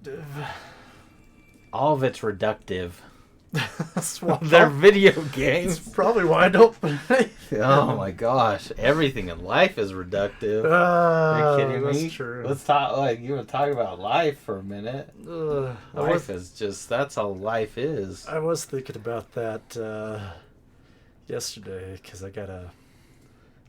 reductive. All of it's reductive. That's why They're video games. That's probably why I don't. Oh my gosh! Everything in life is reductive. Are you kidding me? That's true. Let's talk. Like you want to talk about life for a minute. Life is just that's how life is. I was thinking about that yesterday because I gotta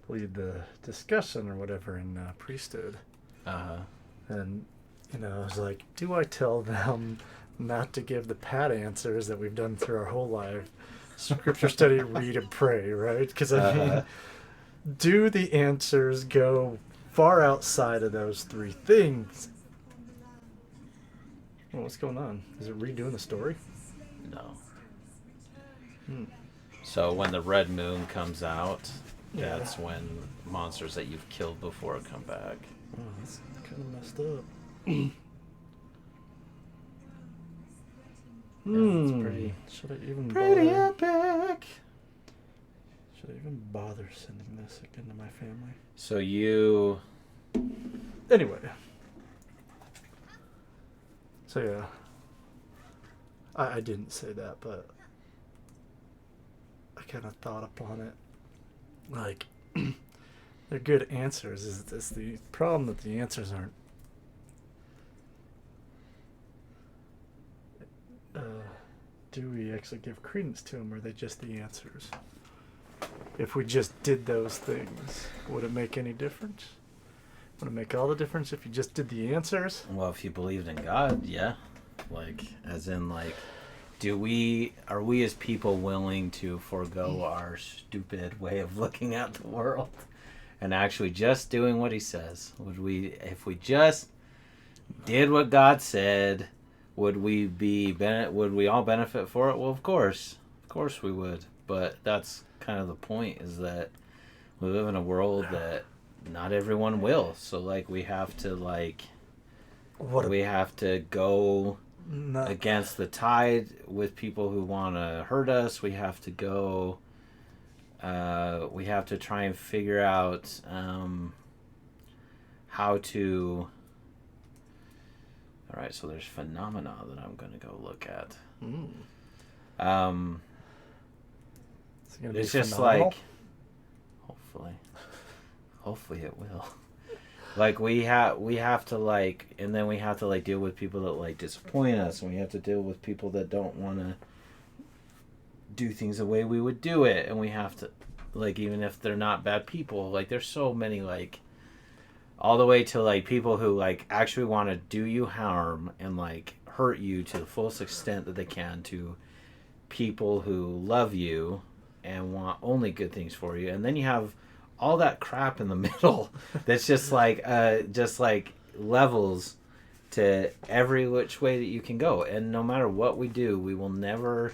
lead the discussion or whatever in priesthood. And I was like, do I tell them not to give the pat answers that we've done through our whole life? Scripture study, read and pray, right? Because I mean, do the answers go far outside of those three things? Well, what's going on? Is it redoing the story? No. So when the red moon comes out, that's when monsters that you've killed before come back. Oh, that's kind of messed up. It's pretty. Should I even Pretty bother? epic. Should I even bother sending this again to my family? So you. Anyway. So yeah. I didn't say that, but I kind of thought upon it. Like, they're good answers. It's the problem that the answers aren't. Do we actually give credence to them, or are they just the answers? If we just did those things, would it make any difference? Would it make all the difference if you just did the answers? Well, if you believed in God, yeah. Like, as in, like, are we as people willing to forego our stupid way of looking at the world and actually just doing what he says? If we just did what God said, would we all benefit for it? Well, of course we would. But that's kind of the point, is that we live in a world that not everyone will. So, like, we have to go against the tide with people who want to hurt us. We have to go. We have to try and figure out how to. All right, so there's phenomena that I'm going to go look at. It's just phenomenal? Like, hopefully it will. Like, we have to, like, and then we have to, like, deal with people that, like, disappoint us, and we have to deal with people that don't want to do things the way we would do it, and we have to, like, even if they're not bad people, like, there's so many, like, all the way to, like, people who, like, actually want to do you harm and, like, hurt you to the fullest extent that they can, to people who love you and want only good things for you. And then you have all that crap in the middle that's just like levels to every which way that you can go. And no matter what we do, we will never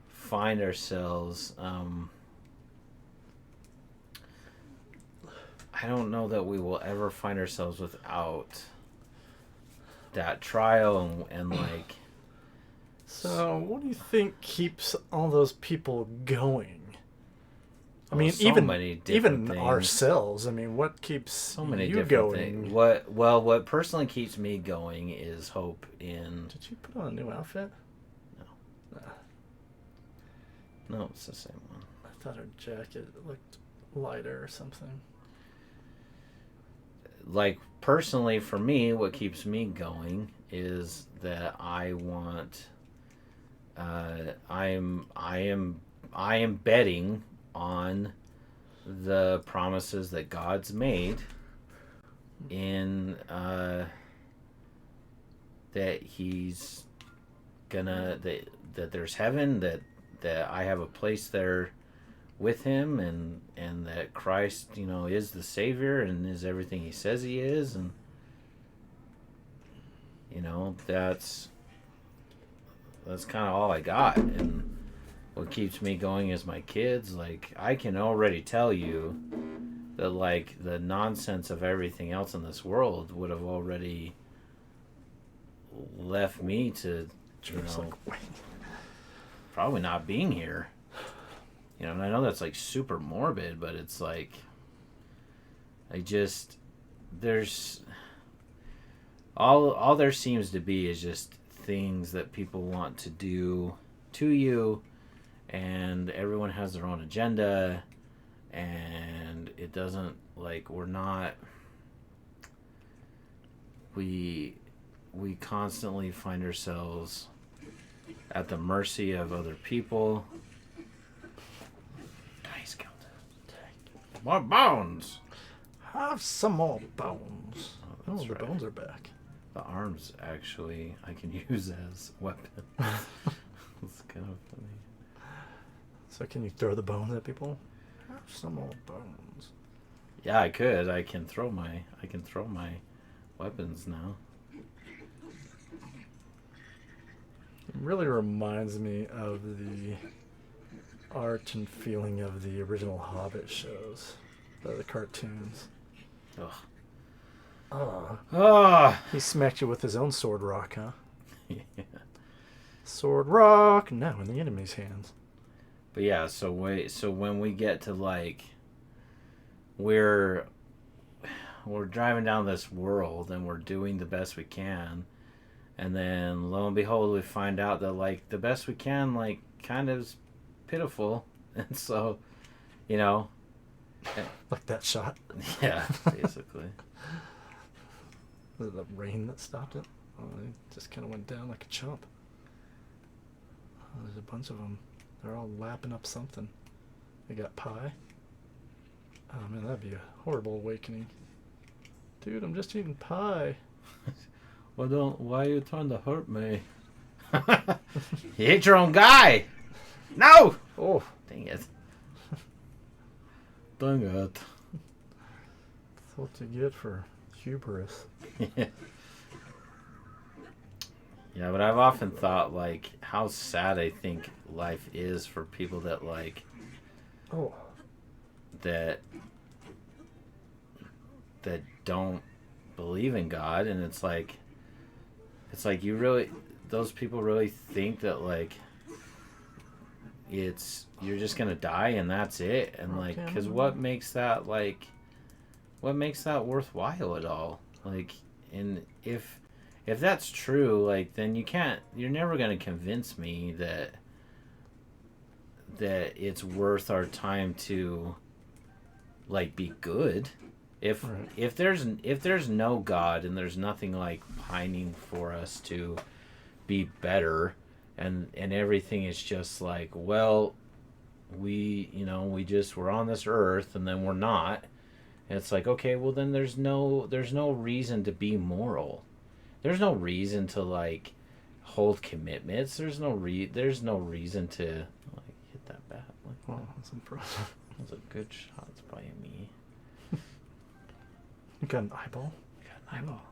find ourselves... I don't know that we will ever find ourselves without that trial and like... So, what do you think keeps all those people going? I mean, so many different things. Ourselves. I mean, what keeps so many you different going? Things. What personally keeps me going is hope in... Did you put on a new outfit? No. No, it's the same one. I thought her jacket looked lighter or something. Like, personally, for me, what keeps me going is that I want... I am betting on the promises that God's made in that he's gonna that there's heaven, that I have a place there with him, and that Christ, is the Savior and is everything he says he is, and that's kind of all I got. And what keeps me going is my kids. Like, I can already tell you that, like, the nonsense of everything else in this world would have already left me to, probably not being here. And I know that's, like, super morbid, but it's like, all there seems to be is just things that people want to do to you, and everyone has their own agenda, and it doesn't, like, we constantly find ourselves at the mercy of other people. Nice, Kelton. More bones. Have some more bones. Oh, the right. bones are back. The arms, actually, I can use as weapon. It's kind of funny. So can you throw the bones at people? Have some more bones. Yeah, I could. I can throw my weapons now. It really reminds me of the art and feeling of the original Hobbit shows, the cartoons. Ugh. Oh. He smacked you with his own sword rock, huh? Yeah. Sword rock, now in the enemy's hands. But yeah, so when we get to, like, we're driving down this world and we're doing the best we can, and then lo and behold we find out that, like, the best we can, like, kind of is pitiful, and so, you know, like that shot. Yeah, basically. Was it the rain that stopped it? Oh, it just kind of went down like a chump. Oh, there's a bunch of them. They're all lapping up something. They got pie. Oh man, that'd be a horrible awakening. Dude, I'm just eating pie. Why are you trying to hurt me? You hit your own guy! No! Oh. Dang it. Dang it. That's what you get for hubris. Yeah, but I've often thought, like, how sad I think life is for people that, like, that don't believe in God, and it's like you really, those people really think that, like, you're just gonna die and that's it, and like, because what makes that worthwhile at all? Like, and if that's true, like, then you're never gonna convince me that it's worth our time to, like, be good. If there's no God and there's nothing, like, pining for us to be better, and everything is just like, well, we're on this earth and then we're not, and it's like, okay, well, then there's no reason to be moral. There's no reason to, like, hold commitments. There's no reason to, like, hit that bat. Like, wow, that's impressive. That was a good shot by me. You got an eyeball? I got an eyeball.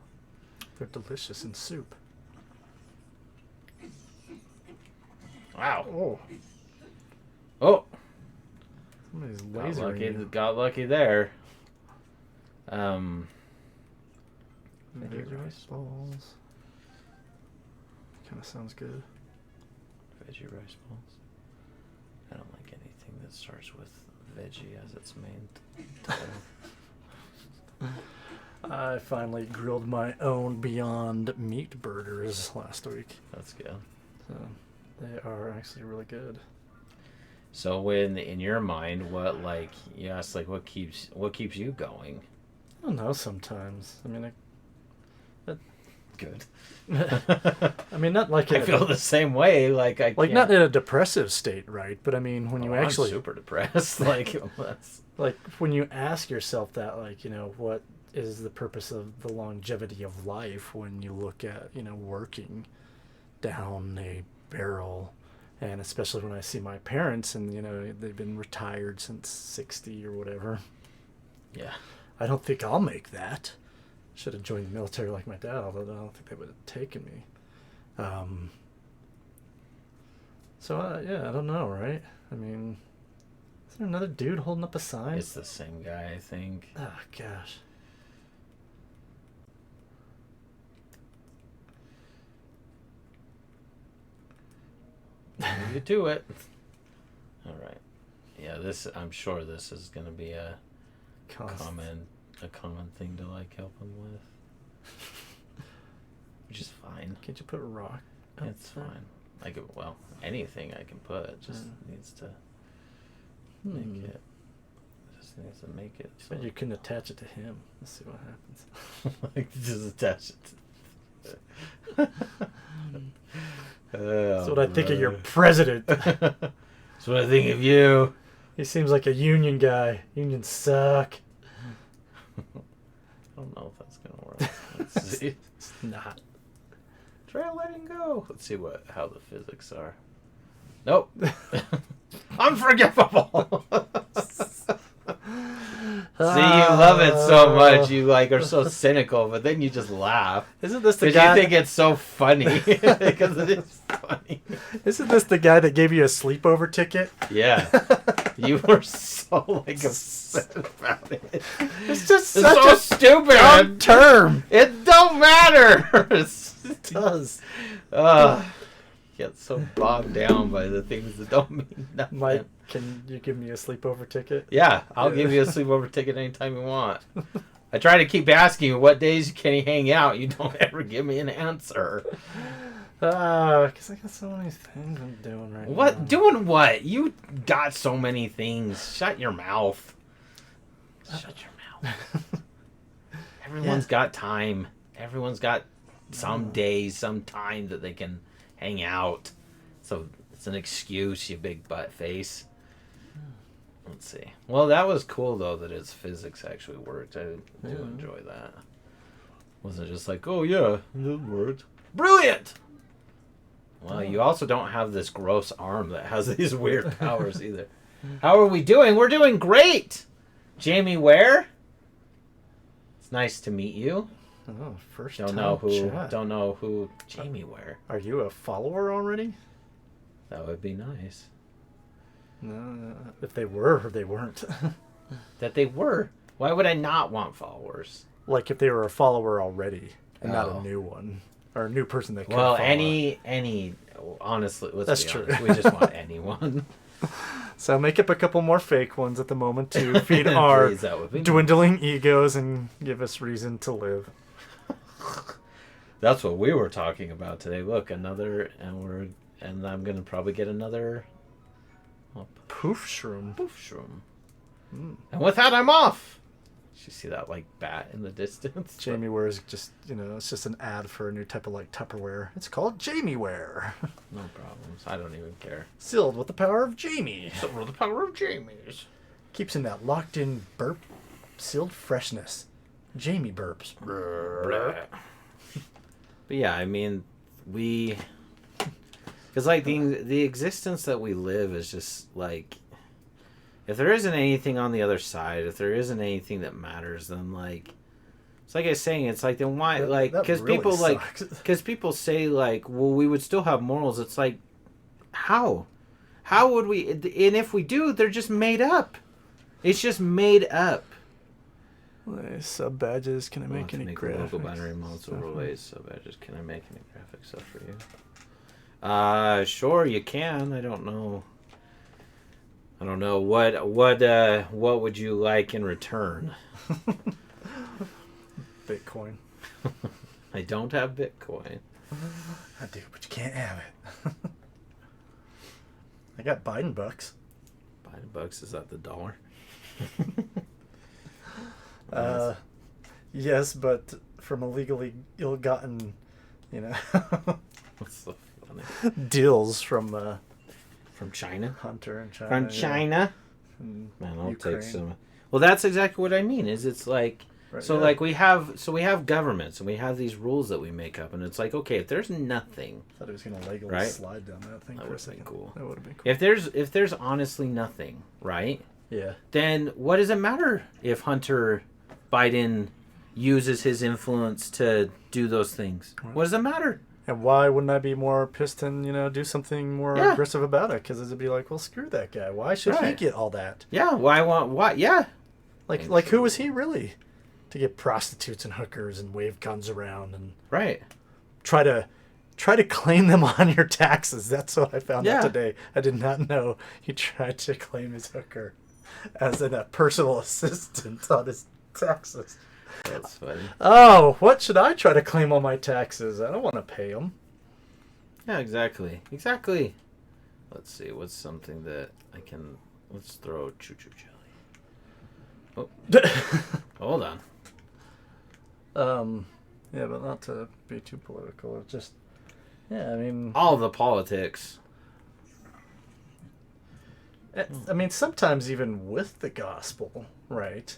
They're delicious in soup. Wow. Oh. Oh. Somebody's lasering you. Got lucky there. Veggie rice balls. Kind of sounds good. Veggie rice balls. I don't like anything that starts with veggie as its main title. I finally grilled my own Beyond Meat burgers last week. That's good. So they are actually really good. So when, in your mind, what, like, you ask, like, what keeps you going? I don't know, sometimes. I mean, Good. I mean, not like I feel the same way. Like, not in a depressive state, right? But I mean, when you actually... I'm super depressed. Like, like, when you ask yourself that, like, you know, what is the purpose of the longevity of life when you look at, you know, working down a barrel, and especially when I see my parents and, you know, they've been retired since 60 or whatever. Yeah. I don't think I'll make that. Should have joined the military like my dad, although I don't think they would have taken me. Yeah, I don't know, right? I mean, is there another dude holding up a sign? It's the same guy, I think. Oh, gosh. You do it. All right. Yeah, I'm sure this is going to be a common thing to, like, help him with. which is fine. Can't you put a rock? It's fine. Anything I can put. It just needs to make it. Just needs to make it. So you can attach it to him. Let's see what happens. Just attach it. That's what I think of your president. That's what I think of you. He seems like a union guy. Unions suck. I don't know if that's gonna work. Let's see. It's not. Try letting go. Let's see how the physics are. Nope. Unforgivable. See, you love it so much. You are so cynical, but then you just laugh. Isn't this the guy? You think it's so funny because it is funny. Isn't this the guy that gave you a sleepover ticket? Yeah. You were so upset about it. It's just it's so stupid. Dumb term. It don't matter. It does. Get so bogged down by the things that don't mean nothing. Mike, can you give me a sleepover ticket? Yeah, I'll give you a sleepover ticket anytime you want. I try to keep asking you what days can he hang out. You don't ever give me an answer. Because I got so many things I'm doing right now. What? Doing what? You got so many things. Shut your mouth. Shut your mouth. Everyone's got time. Everyone's got some days, some time that they can hang out. So it's an excuse, you big butt face. Let's see. Well, that was cool though that its physics actually worked. I do enjoy that. Wasn't just like, oh yeah, it worked. Brilliant. Well, you also don't have this gross arm that has these weird powers either. How are we doing? We're doing great. Jamie Ware. It's nice to meet you. Oh, first Don't time know who. chat. Don't know who Jamie Ware. Are you a follower already? That would be nice. No, if they were or they weren't. That they were. Why would I not want followers? Like if they were a follower already and not a new one or a new person that could Well, follow. any. Honestly, let's That's be true. honest. We just want anyone. So make up a couple more fake ones at the moment to feed our Please, that would be dwindling egos and give us reason to live. That's what we were talking about today. Look, another, and I'm gonna probably get another Poof shroom. poof shroom. And with that, I'm off. You see that bat in the distance? Jamie Ware's just, it's just an ad for a new type of Tupperware. It's called Jamie Ware. No problems. I don't even care. Sealed with the power of Jamie. Sealed with the power of Jamie's. Keeps in that locked in burp, sealed freshness. Jamie burps. But yeah, I mean, because the existence that we live is just if there isn't anything on the other side, if there isn't anything that matters, then it's like I was saying, it's then why because really people sucks. because people say well, we would still have morals. It's how would we? And if we do, they're just made up. It's just made up. Sub badges. Can I make any graphics? Local binary modes overlays. Sub badges. Can I make any graphic stuff for you? Sure, you can. I don't know. What would you like in return? Bitcoin. I don't have Bitcoin. I do, but you can't have it. I got Biden bucks. Biden bucks, is that the dollar? Yes, but from illegally ill-gotten, What's so funny? deals from China? Hunter and China. From China? And Man, I'll Ukraine. take some. Well, that's exactly what I mean. It's Right, so yeah. we have governments and we have these rules that we make up, and it's okay, if there's nothing, I thought he was gonna legally Right? slide down that thing That for a would've been second. cool. That would have been cool. if there's honestly nothing, right? Yeah. Then what does it matter if Hunter Biden uses his influence to do those things? Right. What does it matter? And why wouldn't I be more pissed and do something more Yeah. aggressive about it? Because it'd be well, screw that guy. Why should he Right. get all that? Yeah, what? Yeah. Like who was he really to get prostitutes and hookers and wave guns around and Right. try to claim them on your taxes? That's what I found Yeah. out today. I did not know he tried to claim his hooker as a personal assistant on his taxes. That's funny. Oh, what should I try to claim on my taxes? I don't want to pay them. Yeah, exactly. Exactly. Let's see. What's something that I can... Let's throw choo-choo jelly. Oh. Hold on. Yeah, but not to be too political. It's just... Yeah, I mean... All the politics. I mean, sometimes even with the gospel, right?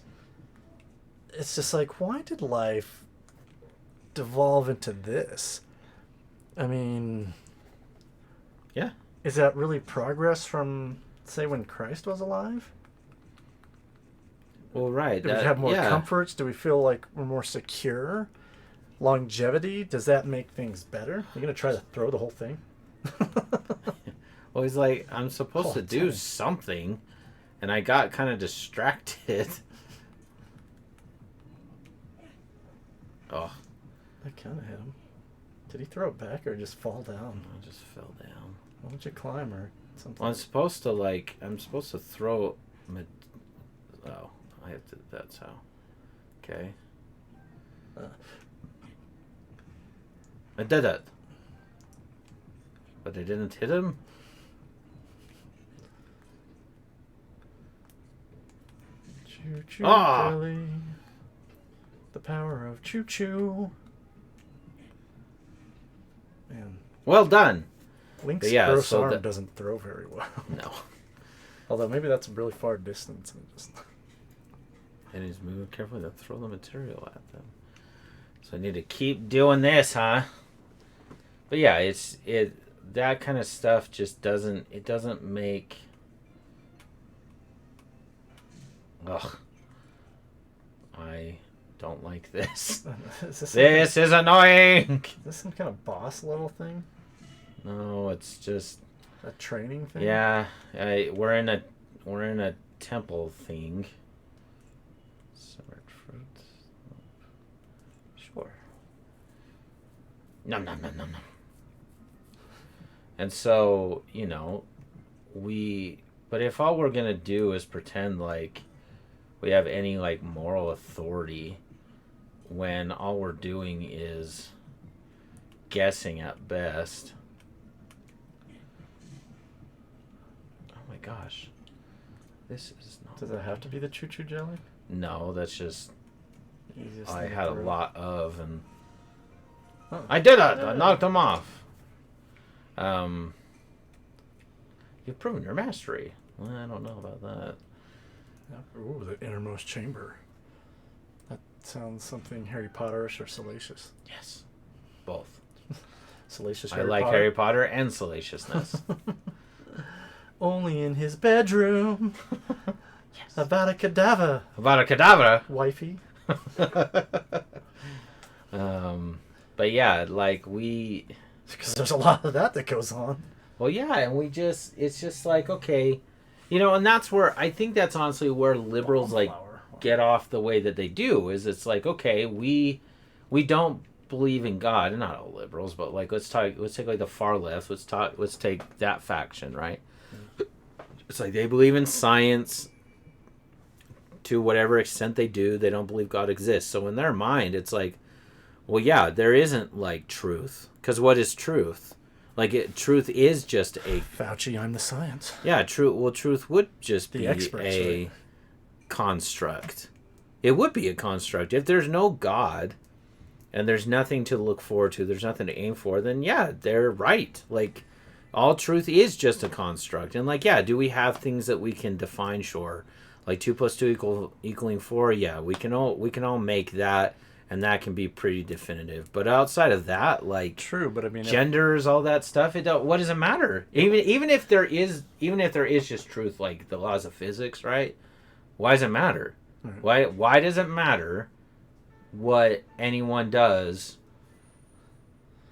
It's just like, why did life devolve into this? I mean... Yeah. Is that really progress from, say, when Christ was alive? Well, right. Do we have more comforts? Do we feel like we're more secure? Longevity? Does that make things better? You're going to try to throw the whole thing? Well, he's like, I'm supposed to do something, and I got kind of distracted. Oh. That kind of hit him. Did he throw it back or just fall down? I just fell down. Why don't you climb or something? Well, I'm supposed to throw... Oh, I have to... That's how. Okay. I did it. But I didn't hit him? Choo-choo jelly. The power of choo-choo. Man. Well done. Link's gross arm doesn't throw very well. No. Although maybe that's a really far distance. And he's moving carefully to throw the material at them. So I need to keep doing this, huh? But yeah, that kind of stuff just doesn't make... Ugh. I don't like this. This is annoying! Is this some kind of boss level thing? No, it's just... A training thing? Yeah, we're in a temple thing. Simmered fruits. Sure. Nom nom nom nom nom. And so, but if all we're gonna do is pretend like we have any like moral authority when all we're doing is guessing at best. Oh my gosh. This is not... Does it have to be the choo-choo jelly? No, that's just... Easiest I thing had a through. lot of, and... Oh. I did it! I knocked them off. You've proven your mastery. Well, I don't know about that. Ooh, the innermost chamber. That sounds something Harry Potterish or salacious. Yes. Both. Salacious I Harry like Potter. Harry Potter and salaciousness. Only in his bedroom. Yes. Avada Kedavra. Avada Kedavra. Wifey. But yeah, like we... Because there's a lot of that goes on. Well, yeah, and it's just like, okay, and that's where, I think that's honestly where liberals, like, get off the way that they do, is it's like, okay, we don't believe in God, and not all liberals, but, like, let's take, like, the far left, let's take that faction, right? It's like, they believe in science to whatever extent they do, they don't believe God exists, so in their mind, it's like, well, yeah, there isn't, like, truth, because what is truth? Like, truth is just a... Fauci, I'm the science. Yeah, truth would just be a construct. It would be a construct. If there's no God, and there's nothing to look forward to, there's nothing to aim for, then yeah, they're right. Like, all truth is just a construct. And like, yeah, do we have things that we can define? Sure. Like 2 + 2 equaling 4, yeah, we can all make that, and that can be pretty definitive. But outside of that, like, true, but I mean, genders, all that stuff, what does it matter? Even if there is just truth, like the laws of physics, right? Why does it matter? Right. Why does it matter what anyone does?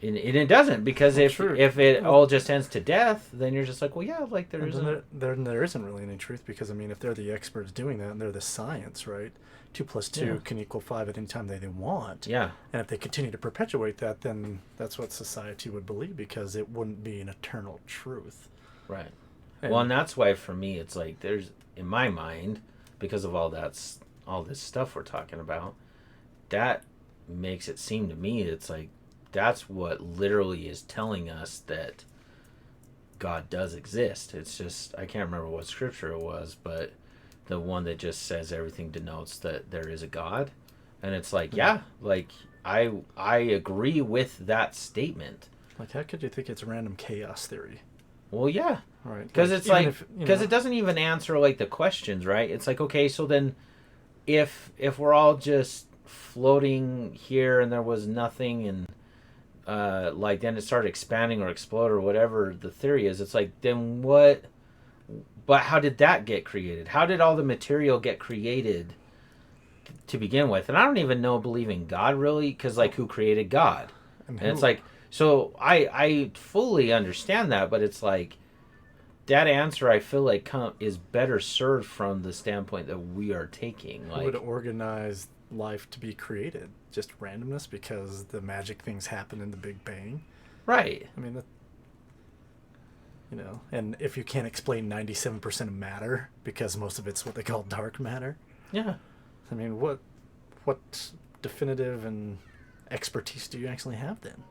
And it doesn't, because if it all just ends to death, then you're just like, well, yeah, like there isn't really any truth, because I mean, if they're the experts doing that and they're the science, right? 2 + 2 can equal 5 at any time they want. Yeah. And if they continue to perpetuate that, then that's what society would believe, because it wouldn't be an eternal truth. Right. And that's why for me it's like there's, in my mind, because of all this stuff we're talking about, that makes it seem to me it's like that's what literally is telling us that God does exist. It's just, I can't remember what scripture it was, but the one that just says everything denotes that there is a God. And it's like, yeah, like I agree with that statement. Like, how could you think it's random chaos theory? Well, yeah. Right. Because it's like, because it doesn't even answer like the questions, right? It's like, okay, so then if we're all just floating here and there was nothing and like then it started expanding or explode or whatever the theory is, it's like, then what? But how did that get created? How did all the material get created to begin with? And I don't even know believe in God really, because like who created God? And it's like, so I fully understand that, but it's like that answer I feel like is better served from the standpoint that we are taking. Who would organize life to be created? Just randomness because the magic things happen in the Big Bang? Right. I mean, and if you can't explain 97% of matter because most of it's what they call dark matter. Yeah. I mean, what definitive and expertise do you actually have then?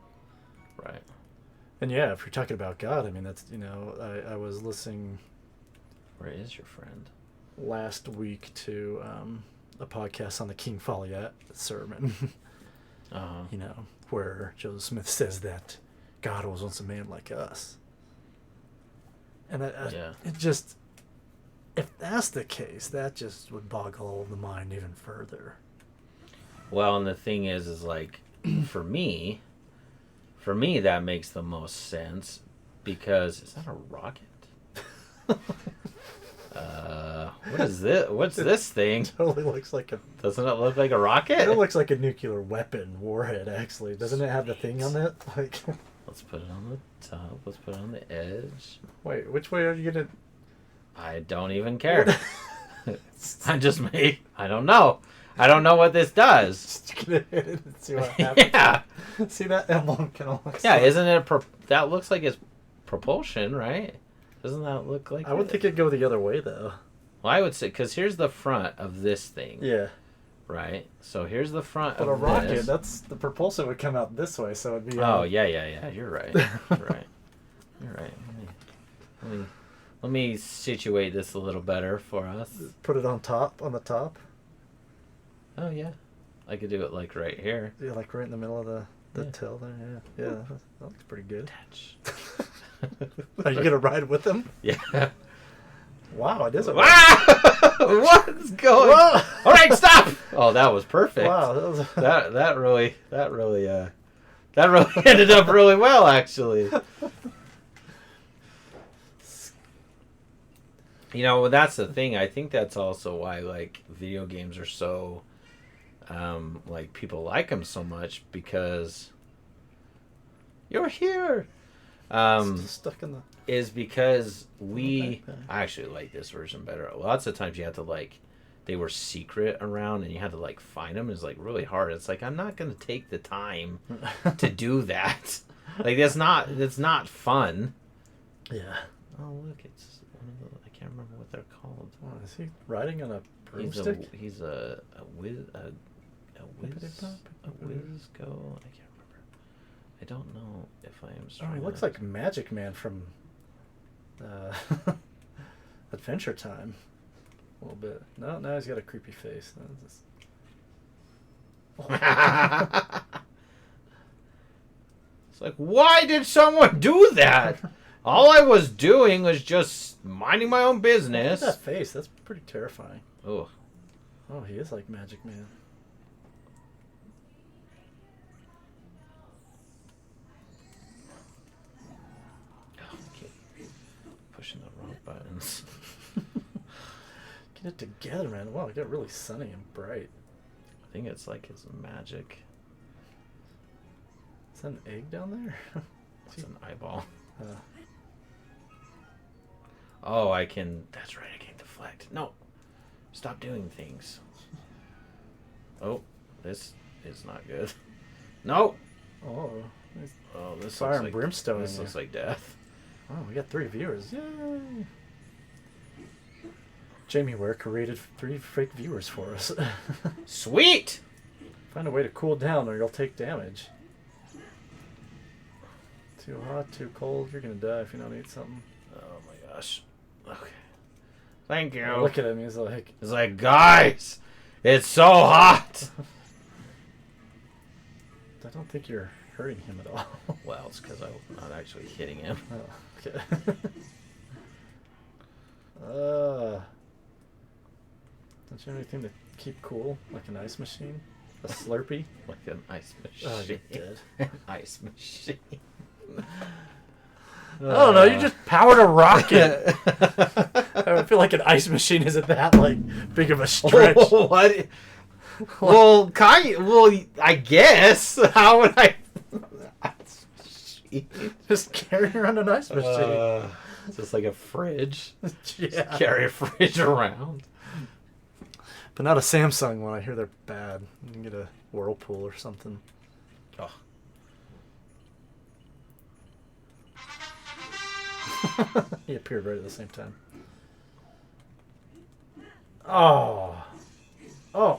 Right. And yeah, if you're talking about God, I mean, that's, I was listening. Where is your friend? Last week to a podcast on the King Follett sermon. Where Joseph Smith says that God was once a man like us. And it just, if that's the case, that just would boggle the mind even further. Well, and the thing is like, for me, that makes the most sense because is that a rocket? What is this? What's this thing? It totally looks like a... Doesn't it look like a rocket? It looks like a nuclear weapon warhead, actually. Doesn't it have the thing on it? Like... Let's put it on the top. Let's put it on the edge. Wait, which way are you going to... I don't even care. I don't know. I don't know what this does. Just gonna hit it and see what happens. Yeah. See, that emblem kind of looks like... isn't it that looks like it's propulsion, right? Doesn't that look like I would think it'd go the other way, though. Well, I would say, because here's the front of this thing. Yeah. Right? So here's the front of this. But a rocket, that's the propulsion would come out this way, so it'd be... Oh, yeah. You're right. You're right. Let me situate this a little better for us. Put it on the top. Oh, yeah. I could do it, like, right here. Yeah, like right in the middle of the tail there. Yeah. Yeah, that looks pretty good. Are you going to ride with them? Yeah. Wow, it is a... Wow! What's going on? All right, stop! Oh, that was perfect. Wow. That really ended up really well, actually. That's the thing. I think that's also why, like, video games are so, like, people like them so much because you're here. Stuck in the... Is because I actually like this version better. Lots of times you have to, like, they were secret around and you had to, like, find them. It's, like, really hard. It's like, I'm not going to take the time to do that. Like, that's not fun. Yeah. Oh, look, it's one of the, I can't remember what they're called. Oh, is he riding on a broomstick? He's a whiz go. I can't remember. I don't know if I am strong. Oh, he looks like Magic Man from Adventure Time. A little bit. No, now he's got a creepy face. It's like, why did someone do that? All I was doing was just minding my own business. Look at that face. That's pretty terrifying. Oh, he is like Magic Man. Pushing the wrong buttons. Get it together, man. Wow, it got really sunny and bright. I think it's like his magic. Is that an egg down there? It's an eyeball. Oh, I can... That's right, I can deflect. No. Stop doing things. Oh, this is not good. No! Oh, this fire looks and like, brimstone. This looks like death. Oh, we got 3 viewers. Yay! Jamie Ware created 3 fake viewers for us. Sweet! Find a way to cool down or you'll take damage. Too hot, too cold. You're gonna die if you don't eat something. Oh my gosh. Okay. Thank you. Look at him. He's like, guys, it's so hot. I don't think you're hurting him at all. Well, it's because I'm not actually hitting him. Oh, okay. Don't you have anything to keep cool, like an ice machine, a Slurpee? Like an ice machine. Oh, you're dead. An ice machine. Oh no, you just powered a rocket. I feel like an ice machine isn't that like big of a stretch. What? Well, I guess. How would I? Ice machine. Just carry around an ice machine. Just like a fridge. Yeah. Just carry a fridge around. But not a Samsung one. I hear they're bad. You can get a Whirlpool or something. Oh. He appeared right at the same time. Oh. Oh.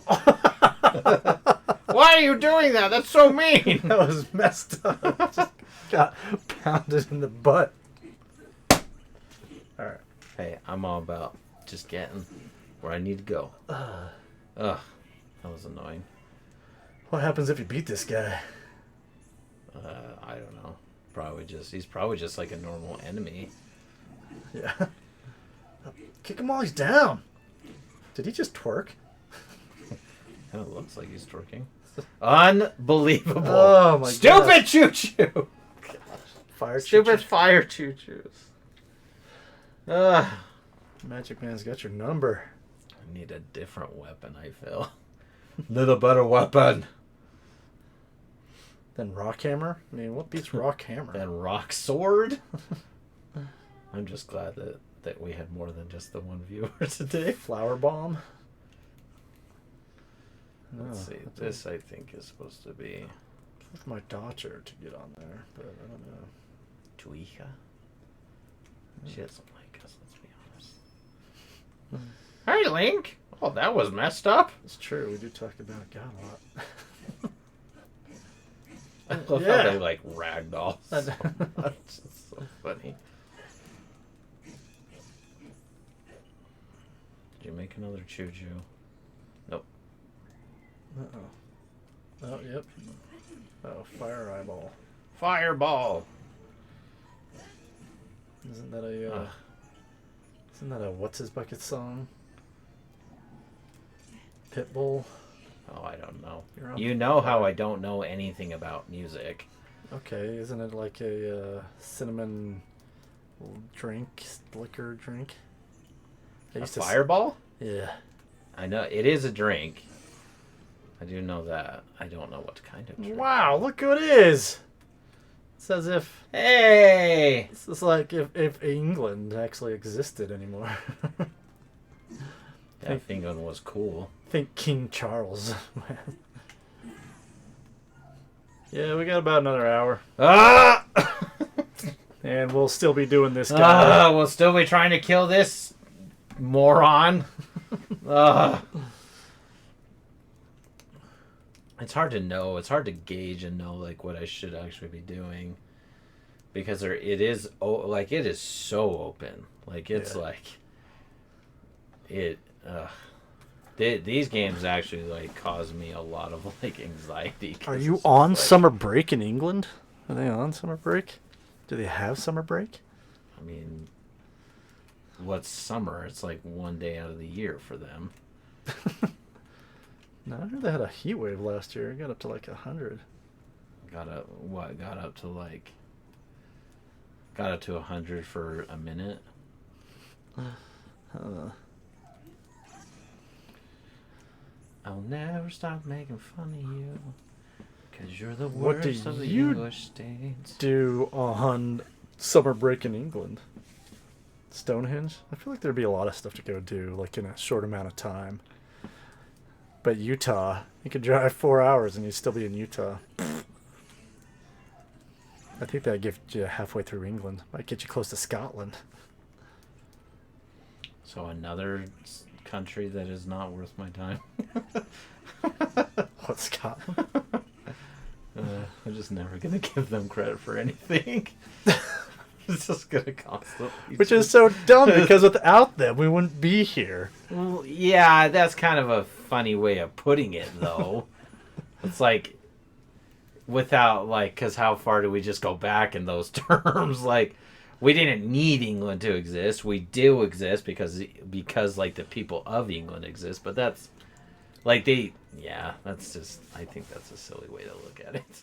Why are you doing that? That's so mean. That was messed up. Just got pounded in the butt. Alright. Hey, I'm all about just getting where I need to go. Ugh. That was annoying. What happens if you beat this guy? I don't know. He's probably just like a normal enemy. Yeah. Kick him while he's down. Did he just twerk? Kind of looks like he's twerking. Unbelievable. Oh my god. Stupid choo-choo. Fire Stupid choo-choo. fire choo-choos. Magic Man's got your number. I need a different weapon, I feel. Little better weapon. Then Rock Hammer? I mean, what beats Rock Hammer? Then Rock Sword. I'm just glad that we had more than just the one viewer today. Flower Bomb? Let's see. This, I think, is supposed to be... With my daughter to get on there, but I don't know. Tuicha? She doesn't like us, let's be honest. Hey, Link! Oh, that was messed up. It's true, we do talk about God a lot. I love how they, like, ragdoll. That's just so funny. Did you make another choo-choo? Nope. Uh-oh. Oh, yep. Oh, Fire Eyeball. Fireball! Isn't that a, What's His Bucket song? Pitbull? Oh, I don't know. You know how I don't know anything about music. Okay, isn't it like a cinnamon drink, liquor drink? A Fireball? Yeah. I know, it is a drink. I do know that. I don't know what kind of drink. Wow, look who it is! It's as if... Hey! It's like if England actually existed anymore. Yeah, England was cool. Think King Charles. Yeah, we got about another hour. Ah! And we'll still be doing this guy. We'll still be trying to kill this moron. It's hard to know. It's hard to gauge and know like what I should actually be doing, because it is so open. Like it's these games actually like cause me a lot of like anxiety. Are you on summer break in England? Are they on summer break? Do they have summer break? I mean, what's summer? It's like one day out of the year for them. No, I heard they had a heat wave last year. It got up to like 100. Got up to 100 for a minute. I'll never stop making fun of you, 'cause you're the worst of the English states. Do on summer break in England? Stonehenge? I feel like there'd be a lot of stuff to go do, like in a short amount of time. But Utah, you could drive 4 hours and you'd still be in Utah. I think that'd get you halfway through England. Might get you close to Scotland. So another country that is not worth my time. What, Scotland? I'm just never gonna give them credit for anything. It's just gonna constantly. Which is so dumb because without them we wouldn't be here. Well, yeah, that's kind of a funny way of putting it, though. It's like without because how far do we just go back in those terms? Like, we didn't need England to exist. We do exist because like the people of England exist. But that's like that's just. I think that's a silly way to look at it.